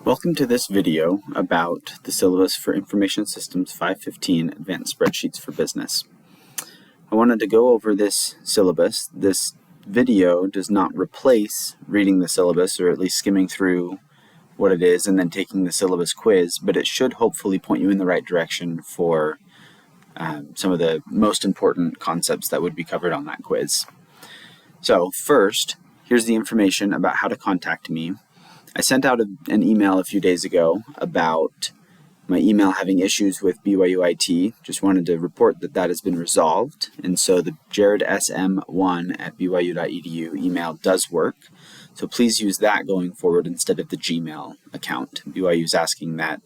Welcome to this video about the syllabus for Information Systems 515 Advanced Spreadsheets for Business. I wanted to go over this syllabus. This video does not replace reading the syllabus, or at least skimming through what it is and then taking the syllabus quiz, but it should hopefully point you in the right direction for some of the most important concepts that would be covered on that quiz. So first, here's the information about how to contact me. I sent out an email a few days ago about my email having issues with BYU IT. Just wanted to report that that has been resolved. And so the jaredsm1@byu.edu email does work. So please use that going forward instead of the Gmail account. BYU is asking that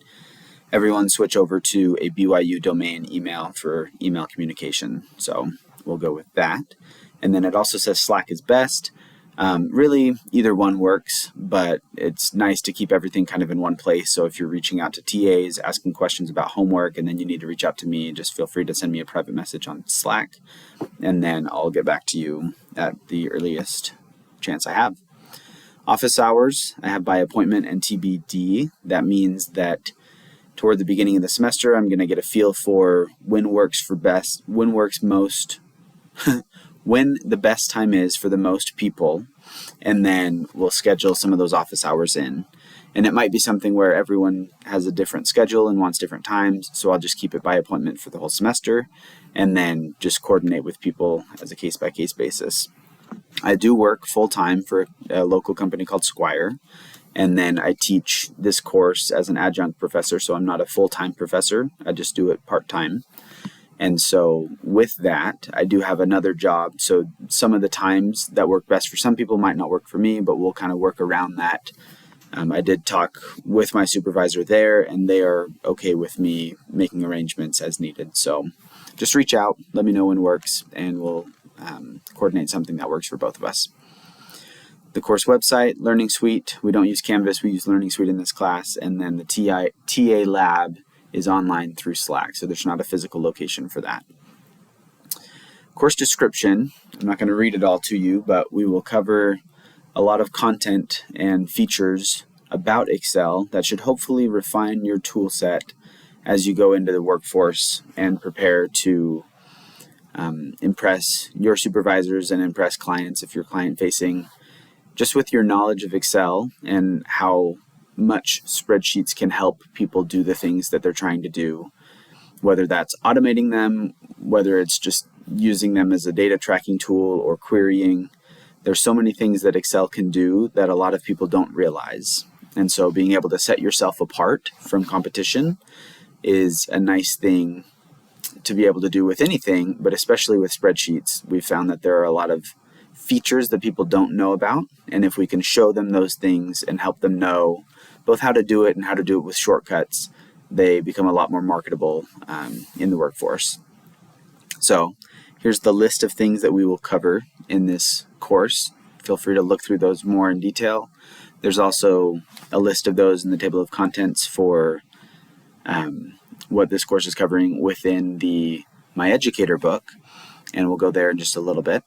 everyone switch over to a BYU domain email for email communication. So we'll go with that. And then it also says Slack is best. Really, either one works, but it's nice to keep everything kind of in one place. So if you're reaching out to TAs, asking questions about homework, and then you need to reach out to me, just feel free to send me a private message on Slack, and then I'll get back to you at the earliest chance I have. Office hours, I have by appointment and TBD. That means that toward the beginning of the semester, I'm going to get a feel for when works most, when the best time is for the most people, and then we'll schedule some of those office hours in. And it might be something where everyone has a different schedule and wants different times, so I'll just keep it by appointment for the whole semester and then just coordinate with people as a case-by-case basis. I do work full-time for a local company called Squire, and then I teach this course as an adjunct professor, so I'm not a full-time professor, I just do it part-time. And so with that, I do have another job. So some of the times that work best for some people might not work for me, but we'll kind of work around that. I did talk with my supervisor there, and they are okay with me making arrangements as needed. So just reach out, let me know when works, and we'll coordinate something that works for both of us. The course website, Learning Suite. We don't use Canvas, we use Learning Suite in this class. And then the TA lab is online through Slack, so there's not a physical location for that. Course description, I'm not going to read it all to you, but we will cover a lot of content and features about Excel that should hopefully refine your tool set as you go into the workforce and prepare to impress your supervisors and impress clients if you're client-facing, just with your knowledge of Excel and how much spreadsheets can help people do the things that they're trying to do, whether that's automating them, whether it's just using them as a data tracking tool or querying. There's so many things that Excel can do that a lot of people don't realize. And so being able to set yourself apart from competition is a nice thing to be able to do with anything, but especially with spreadsheets. We've found that there are a lot of features that people don't know about, and if we can show them those things and help them know both how to do it and how to do it with shortcuts, they become a lot more marketable in the workforce. So here's the list of things that we will cover in this course. Feel free to look through those more in detail. There's also a list of those in the table of contents for what this course is covering within the My Educator book, and we'll go there in just a little bit.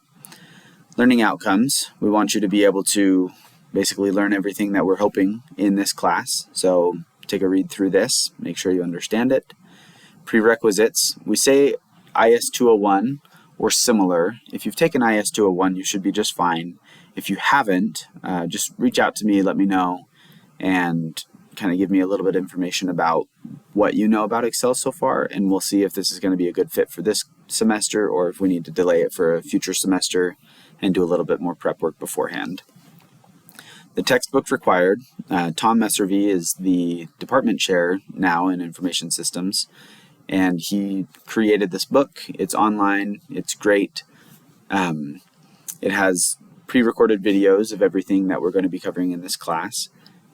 Learning outcomes, we want you to be able to basically learn everything that we're hoping in this class. So take a read through this, make sure you understand it. Prerequisites, we say IS 201 or similar. If you've taken IS 201, you should be just fine. If you haven't, just reach out to me, let me know, and kind of give me a little bit of information about what you know about Excel so far, and we'll see if this is going to be a good fit for this semester or if we need to delay it for a future semester and do a little bit more prep work beforehand. The textbook required. Tom Messervy is the department chair now in information systems, and he created this book. It's online. It's great. It has pre-recorded videos of everything that we're going to be covering in this class,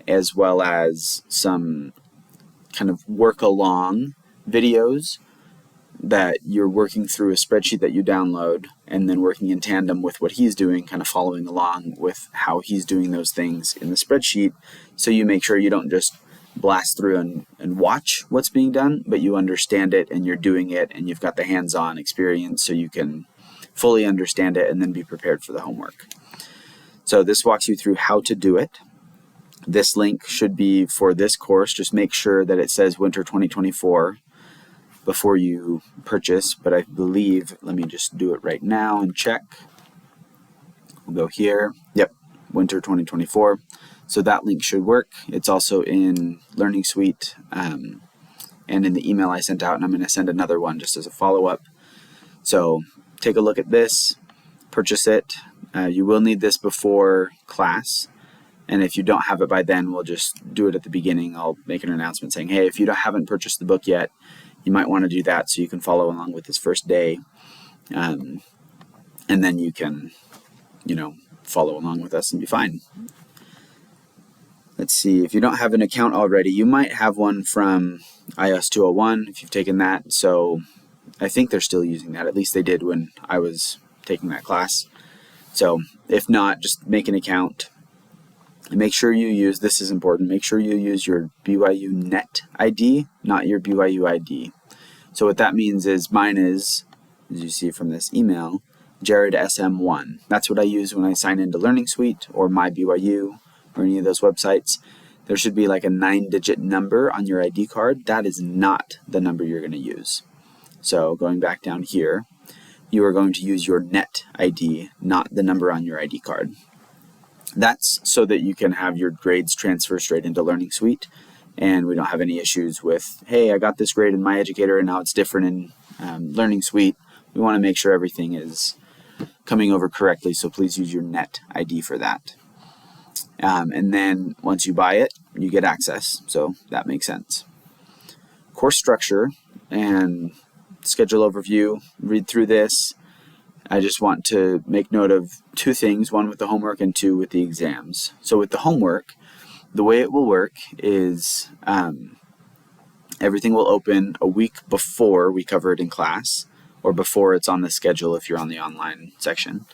as well as some kind of work-along videos that you're working through a spreadsheet that you download and then working in tandem with what he's doing, kind of following along with how he's doing those things in the spreadsheet, so you make sure you don't just blast through and watch what's being done, but you understand it and you're doing it and you've got the hands-on experience so you can fully understand it and then be prepared for the homework. So this walks you through how to do it. This link should be for this course. Just make sure that it says Winter 2024 before you purchase, but I believe, let me just do it right now and check. We'll go here. Yep, Winter 2024. So that link should work. It's also in Learning Suite and in the email I sent out, and I'm going to send another one just as a follow-up. So take a look at this, purchase it. You will need this before class, and if you don't have it by then, we'll just do it at the beginning. I'll make an announcement saying, hey, if you haven't purchased the book yet, you might want to do that so you can follow along with this first day, and then you can, follow along with us and be fine. Let's see, if you don't have an account already, you might have one from iOS 201 if you've taken that. So I think they're still using that. At least they did when I was taking that class. So if not, just make an account. And make sure you use, this is important, make sure you use your BYU Net ID, not your BYU ID. So what that means is mine is, as you see from this email, Jared SM1. That's what I use when I sign into Learning Suite or My BYU or any of those websites. There should be like a 9-digit number on your ID card. That is not the number you're going to use. So going back down here, you are going to use your Net ID, not the number on your ID card. That's so that you can have your grades transfer straight into Learning Suite, and we don't have any issues with, hey, I got this grade in My Educator and now it's different in Learning Suite. We want to make sure everything is coming over correctly, so please use your Net ID for that. And then once you buy it, you get access, so that makes sense. Course structure and schedule overview, read through this. I just want to make note of two things, one with the homework and two with the exams. So with the homework, the way it will work is everything will open a week before we cover it in class, or before it's on the schedule if you're on the online section.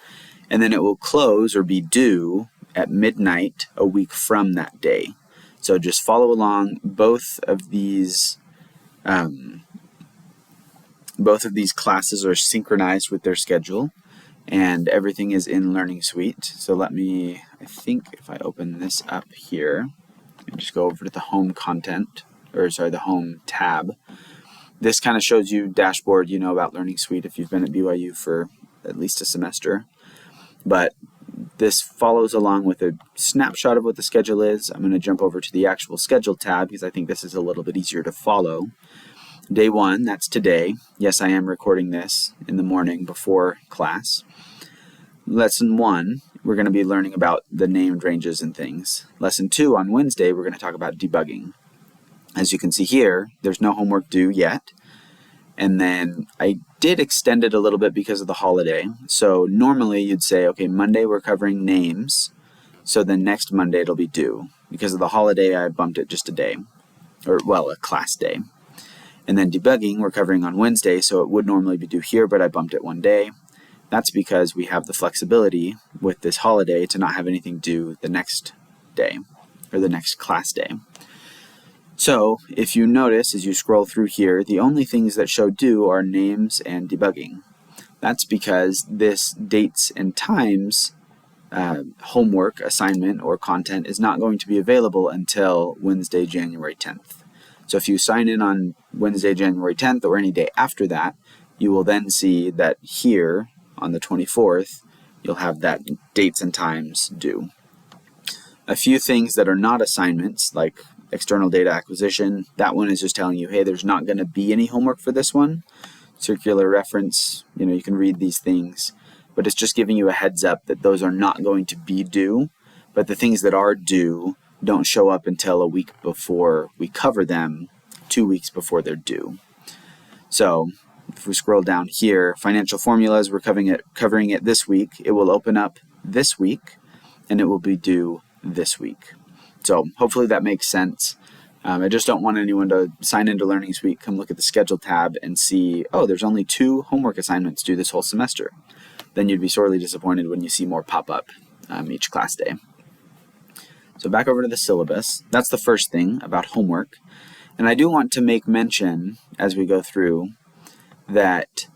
And then it will close or be due at midnight a week from that day. So just follow along. Both of these classes are synchronized with their schedule, and everything is in Learning Suite. So I think if I open this up here, and just go over to the home the home tab. This kind of shows you dashboard, about Learning Suite if you've been at BYU for at least a semester. But this follows along with a snapshot of what the schedule is. I'm going to jump over to the actual schedule tab because I think this is a little bit easier to follow. Day 1, that's today. Yes, I am recording this in the morning before class. Lesson 1, we're going to be learning about the named ranges and things. Lesson 2, on Wednesday, we're going to talk about debugging. As you can see here, there's no homework due yet. And then I did extend it a little bit because of the holiday. So normally you'd say, okay, Monday we're covering names, so then next Monday it'll be due. Because of the holiday, I bumped it just a day, a class day. And then debugging we're covering on Wednesday, so it would normally be due here, but I bumped it one day. That's because we have the flexibility with this holiday to not have anything due the next day, or the next class day. So if you notice as you scroll through here, the only things that show due are names and debugging. That's because this dates and times homework, assignment, or content is not going to be available until Wednesday, January 10th. So if you sign in on Wednesday, January 10th, or any day after that, you will then see that here on the 24th, you'll have that dates and times due. A few things that are not assignments, like external data acquisition, that one is just telling you, hey, there's not going to be any homework for this one. Circular reference, you can read these things, but it's just giving you a heads up that those are not going to be due, but the things that are due don't show up until a week before we cover them, 2 weeks before they're due. So if we scroll down here, financial formulas, we're covering it this week. It will open up this week, and it will be due this week. So hopefully that makes sense. I just don't want anyone to sign into Learning Suite, come look at the schedule tab and see, oh, there's only 2 homework assignments due this whole semester. Then you'd be sorely disappointed when you see more pop up each class day. So back over to the syllabus. That's the first thing about homework. And I do want to make mention as we go through that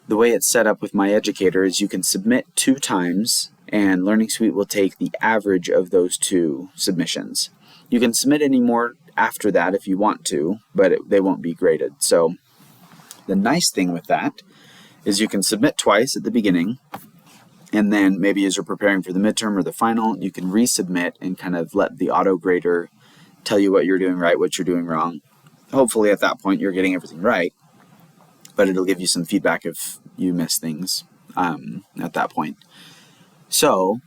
the way it's set up with My Educator is you can submit 2 times and Learning Suite will take the average of those two submissions. You can submit any more after that if you want to, but they won't be graded. So the nice thing with that is you can submit twice at the beginning, and then maybe as you're preparing for the midterm or the final, you can resubmit and kind of let the auto grader tell you what you're doing right, what you're doing wrong. Hopefully at that point you're getting everything right, but it'll give you some feedback if you miss things at that point. So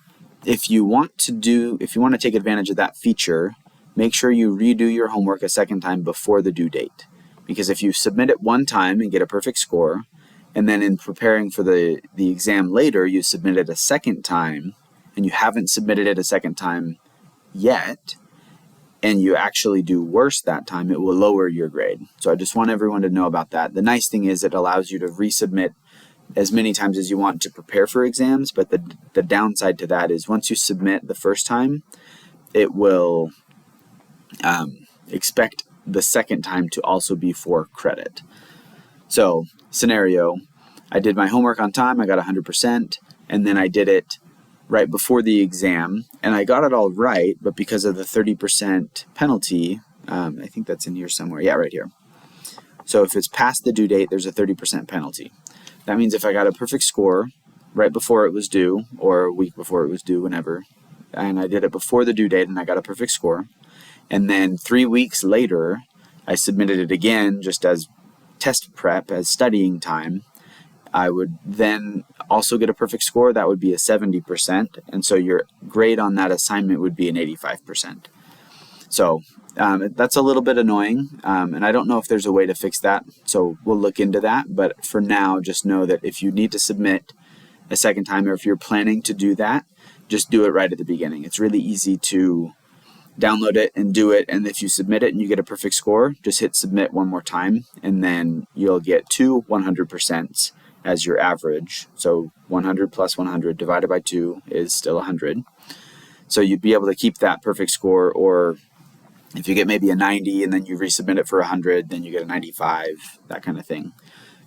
if you want to take advantage of that feature, make sure you redo your homework a second time before the due date. Because if you submit it one time and get a perfect score, and then in preparing for the exam later, you submit it a second time, and you haven't submitted it a second time yet, and you actually do worse that time, it will lower your grade. So I just want everyone to know about that. The nice thing is it allows you to resubmit as many times as you want to prepare for exams, but the downside to that is once you submit the first time, it will expect the second time to also be for credit. So, scenario, I did my homework on time, I got 100%, and then I did it right before the exam, and I got it all right, but because of the 30% penalty, I think that's in here somewhere, yeah, right here. So if it's past the due date, there's a 30% penalty. That means if I got a perfect score right before it was due, or a week before it was due, whenever, and I did it before the due date and I got a perfect score, and then 3 weeks later, I submitted it again just as test prep, as studying time, I would then also get a perfect score. That would be a 70%, and so your grade on that assignment would be an 85%. So that's a little bit annoying, and I don't know if there's a way to fix that, so we'll look into that. But for now, just know that if you need to submit a second time, or if you're planning to do that, just do it right at the beginning. It's really easy to download it and do it, and if you submit it and you get a perfect score, just hit submit one more time, and then you'll get two 100% as your average. So 100 plus 100 divided by 2 is still 100. So you'd be able to keep that perfect score, or if you get maybe a 90 and then you resubmit it for 100, then you get a 95, that kind of thing.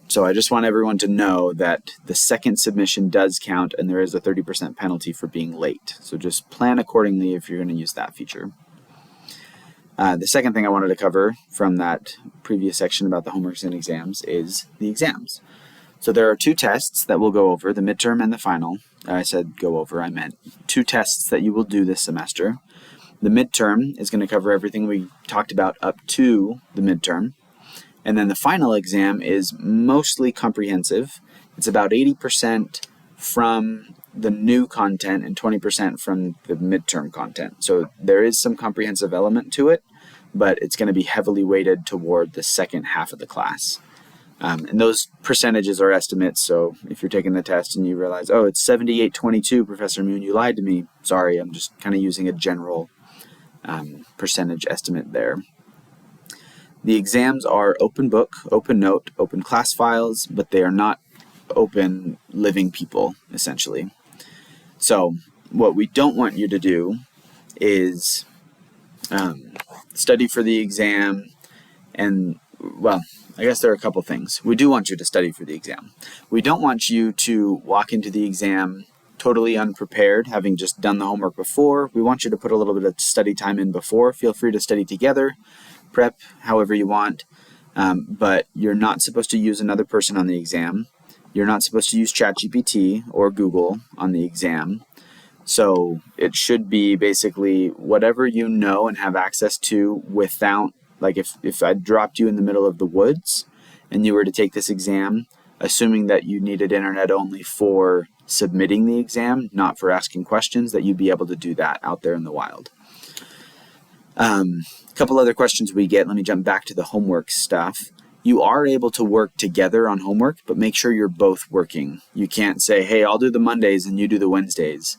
So I just want everyone to know that the second submission does count, and there is a 30% penalty for being late. So just plan accordingly if you're going to use that feature. The second thing I wanted to cover from that previous section about the homeworks and exams is the exams. So there are two tests that we'll go over, the midterm and the final. I said go over, I meant two tests that you will do this semester. The midterm is going to cover everything we talked about up to the midterm. And then the final exam is mostly comprehensive. It's about 80% from the new content and 20% from the midterm content. So there is some comprehensive element to it, but it's going to be heavily weighted toward the second half of the class. And those percentages are estimates, so if you're taking the test and you realize, oh, it's 78-22, Professor Moon, you lied to me. Sorry, I'm just kind of using a general percentage estimate there. The exams are open book, open note, open class files, but they are not open living people, essentially. So what we don't want you to do is study for the exam and, well, I guess there are a couple things. We do want you to study for the exam. We don't want you to walk into the exam totally unprepared, having just done the homework before. We want you to put a little bit of study time in before. Feel free to study together, prep however you want, but you're not supposed to use another person on the exam. You're not supposed to use ChatGPT or Google on the exam. So it should be basically whatever you know and have access to without, like if I dropped you in the middle of the woods and you were to take this exam, assuming that you needed internet only for submitting the exam, not for asking questions, that you'd be able to do that out there in the wild. A couple other questions we get. Let me jump back to the homework stuff. You are able to work together on homework, but make sure you're both working. You can't say, hey, I'll do the Mondays and you do the Wednesdays.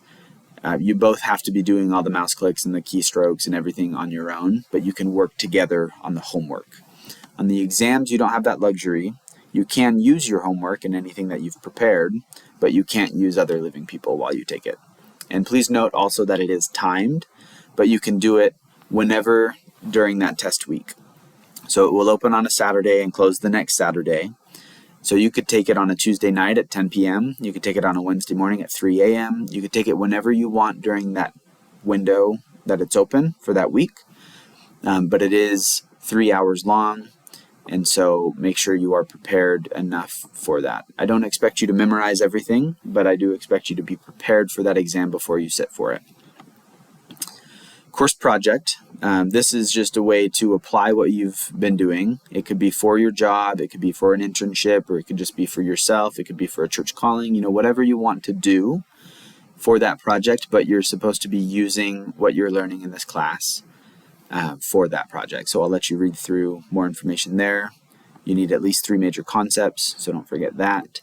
You both have to be doing all the mouse clicks and the keystrokes and everything on your own, but you can work together on the homework. On the exams, you don't have that luxury. You can use your homework in anything that you've prepared, but you can't use other living people while you take it. And please note also that it is timed, but you can do it whenever during that test week. So it will open on a Saturday and close the next Saturday. So you could take it on a Tuesday night at 10 p.m. You could take it on a Wednesday morning at 3 a.m. You could take it whenever you want during that window that it's open for that week. But it is 3 hours long. And so make sure you are prepared enough for that. I don't expect you to memorize everything, but I do expect you to be prepared for that exam before you sit for it. Course project. This is just a way to apply what you've been doing. It could be for your job, it could be for an internship, or it could just be for yourself. It could be for a church calling, whatever you want to do for that project, but you're supposed to be using what you're learning in this class for that project. So I'll let you read through more information there. You need at least 3 major concepts, so don't forget that.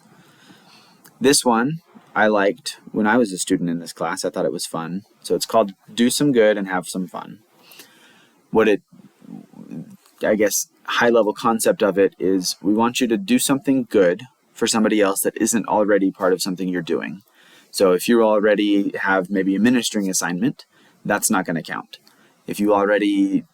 This one I liked when I was a student in this class. I thought it was fun. So it's called Do Some Good and Have Some Fun. High level concept of it is we want you to do something good for somebody else that isn't already part of something you're doing. So if you already have maybe a ministering assignment, that's not going to count. If you already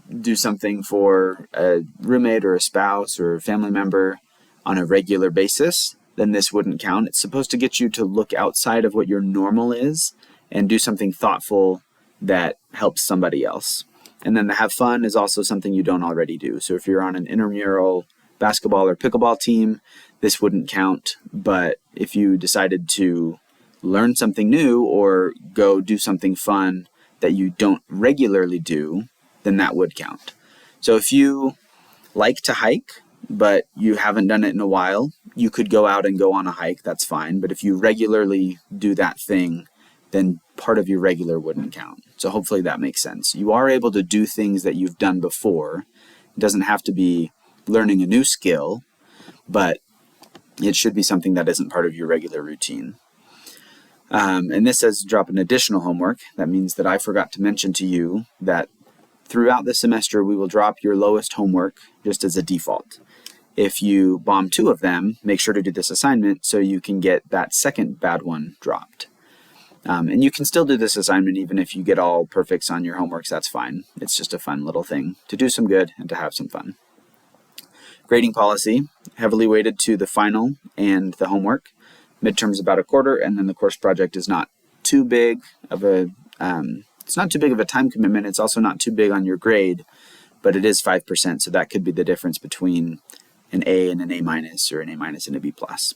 do something for a roommate or a spouse or a family member on a regular basis, then this wouldn't count. It's supposed to get you to look outside of what your normal is and do something thoughtful that helps somebody else. And then the have fun is also something you don't already do. So if you're on an intramural basketball or pickleball team, this wouldn't count. But if you decided to learn something new or go do something fun that you don't regularly do, then that would count. So if you like to hike, but you haven't done it in a while, you could go out and go on a hike, that's fine. But if you regularly do that thing, then part of your regular wouldn't count. So hopefully that makes sense. You are able to do things that you've done before. It doesn't have to be learning a new skill, but it should be something that isn't part of your regular routine. And this says drop an additional homework. That means that I forgot to mention to you that throughout the semester, we will drop your lowest homework just as a default. If you bomb 2 of them, make sure to do this assignment so you can get that second bad one dropped. And you can still do this assignment even if you get all perfects on your homeworks, that's fine. It's just a fun little thing to do some good and to have some fun. Grading policy, heavily weighted to the final and the homework. Midterm's about a quarter, and then the course project is not too big of a time commitment. It's also not too big on your grade, but it is 5%, so that could be the difference between an A and an A minus, or an A minus and a B plus.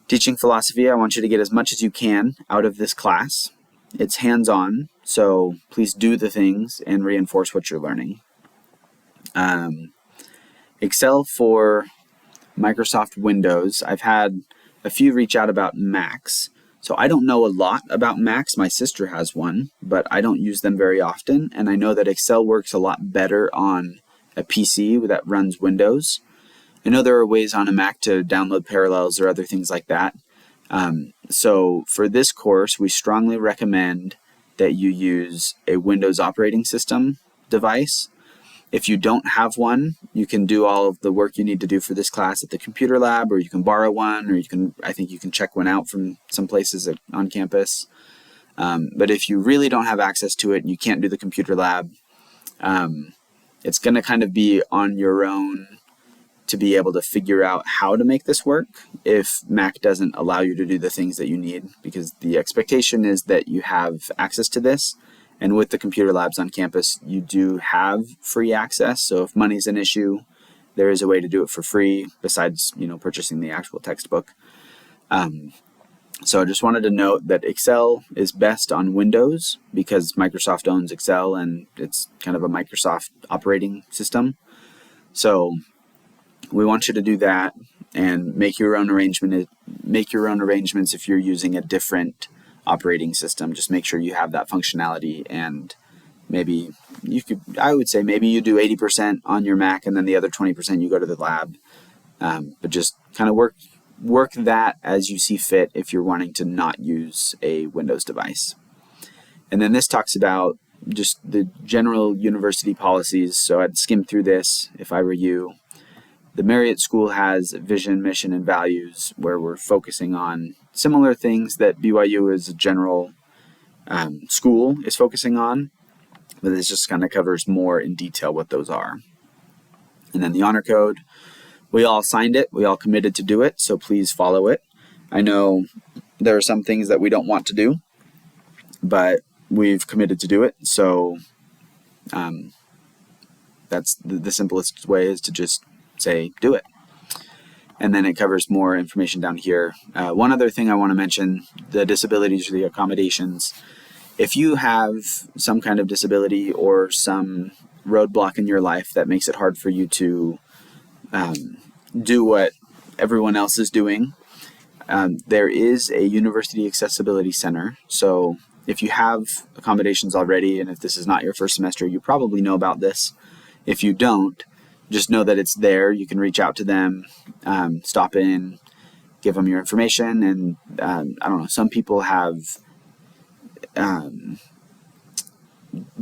Teaching philosophy, I want you to get as much as you can out of this class. It's hands-on, so please do the things and reinforce what you're learning. Excel for Microsoft Windows. I've had a few reach out about Macs. So I don't know a lot about Macs. My sister has one, but I don't use them very often. And I know that Excel works a lot better on a PC that runs Windows. I know there are ways on a Mac to download parallels or other things like that. So for this course, we strongly recommend that you use a Windows operating system device. If you don't have one, you can do all of the work you need to do for this class at the computer lab, or you can borrow one, or I think you can check one out from some places on campus. But if you really don't have access to it and you can't do the computer lab, it's going to kind of be on your own to be able to figure out how to make this work if Mac doesn't allow you to do the things that you need, because the expectation is that you have access to this. And with the computer labs on campus, you do have free access. So if money's an issue, there is a way to do it for free besides, purchasing the actual textbook. So I just wanted to note that Excel is best on Windows because Microsoft owns Excel and it's kind of a Microsoft operating system. So we want you to do that and make your own arrangements if you're using a different operating system. Just make sure you have that functionality, and I would say maybe you do 80% on your Mac and then the other 20% you go to the lab. But just kind of work that as you see fit if you're wanting to not use a Windows device. And then this talks about just the general university policies. So I'd skim through this if I were you. The Marriott School has vision, mission, and values where we're focusing on similar things that BYU as a general school is focusing on, but this just kind of covers more in detail what those are. And then the honor code. We all signed it. We all committed to do it. So please follow it. I know there are some things that we don't want to do, but we've committed to do it. So that's the simplest way, is to just say, do it. And then it covers more information down here. One other thing I want to mention, the disabilities or the accommodations. If you have some kind of disability or some roadblock in your life that makes it hard for you to do what everyone else is doing, there is a University Accessibility Center. So if you have accommodations already, and if this is not your first semester, you probably know about this. If you don't, just know that it's there. You can reach out to them, stop in, give them your information. And I don't know, some people have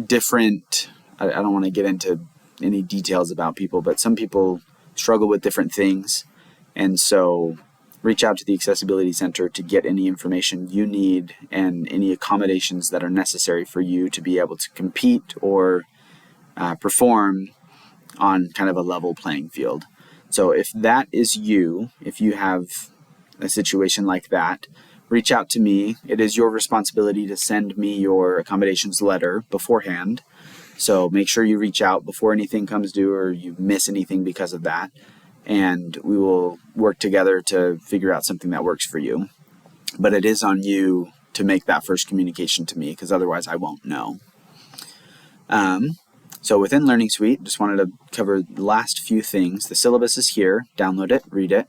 different, I don't want to get into any details about people, but some people struggle with different things. And so reach out to the Accessibility Center to get any information you need and any accommodations that are necessary for you to be able to compete or perform on kind of a level playing field. So if that is you, if you have a situation like that, reach out to me. It is your responsibility to send me your accommodations letter beforehand. So make sure you reach out before anything comes due or you miss anything because of that. And we will work together to figure out something that works for you. But it is on you to make that first communication to me, because otherwise I won't know. So within Learning Suite, just wanted to cover the last few things. The syllabus is here. Download it, read it.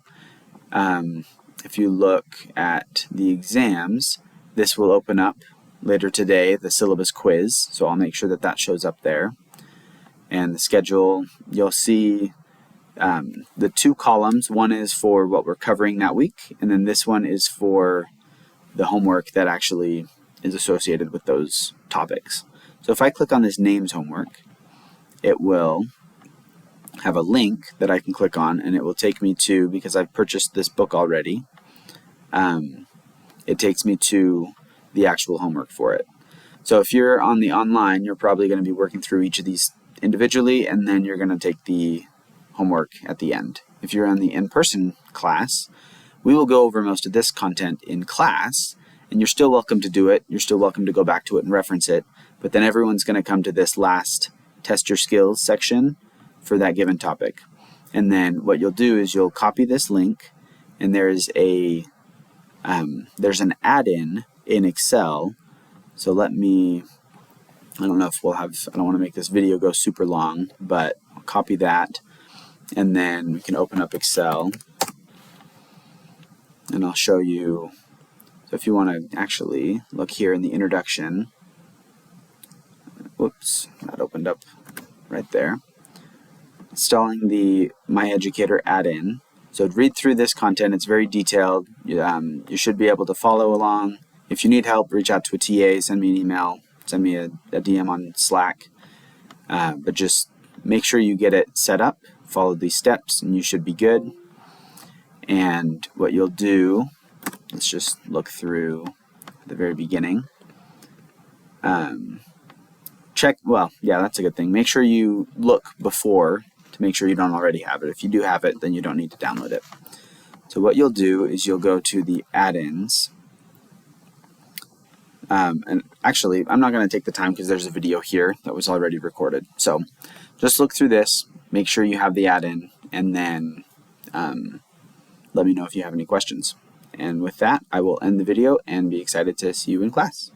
If you look at the exams, this will open up later today, the syllabus quiz. So I'll make sure that that shows up there. And the schedule, you'll see the two columns. One is for what we're covering that week, and then this one is for the homework that actually is associated with those topics. So if I click on this names homework, it will have a link that I can click on, and it will take me to, because I've purchased this book already, it takes me to the actual homework for it. So if you're on the online, you're probably going to be working through each of these individually, and then you're going to take the homework at the end. If you're on the in-person class, we will go over most of this content in class, and you're still welcome to do it. You're still welcome to go back to it and reference it, but then everyone's going to come to this last test your skills section for that given topic. And then what you'll do is you'll copy this link, and there's an add-in in Excel. So I don't know if I don't want to make this video go super long, but I'll copy that, and then we can open up Excel, and I'll show you. So if you want to actually look here in the introduction, whoops, that opened up right there. Installing the My Educator add-in. So read through this content. It's very detailed. You should be able to follow along. If you need help, reach out to a TA, send me an email, send me a DM on Slack. But just make sure you get it set up, follow these steps, and you should be good. And what you'll do, let's just look through the very beginning. That's a good thing. Make sure you look before to make sure you don't already have it. If you do have it, then you don't need to download it. So what you'll do is you'll go to the add-ins. And actually, I'm not going to take the time because there's a video here that was already recorded. So just look through this, make sure you have the add-in, and then let me know if you have any questions. And with that, I will end the video and be excited to see you in class.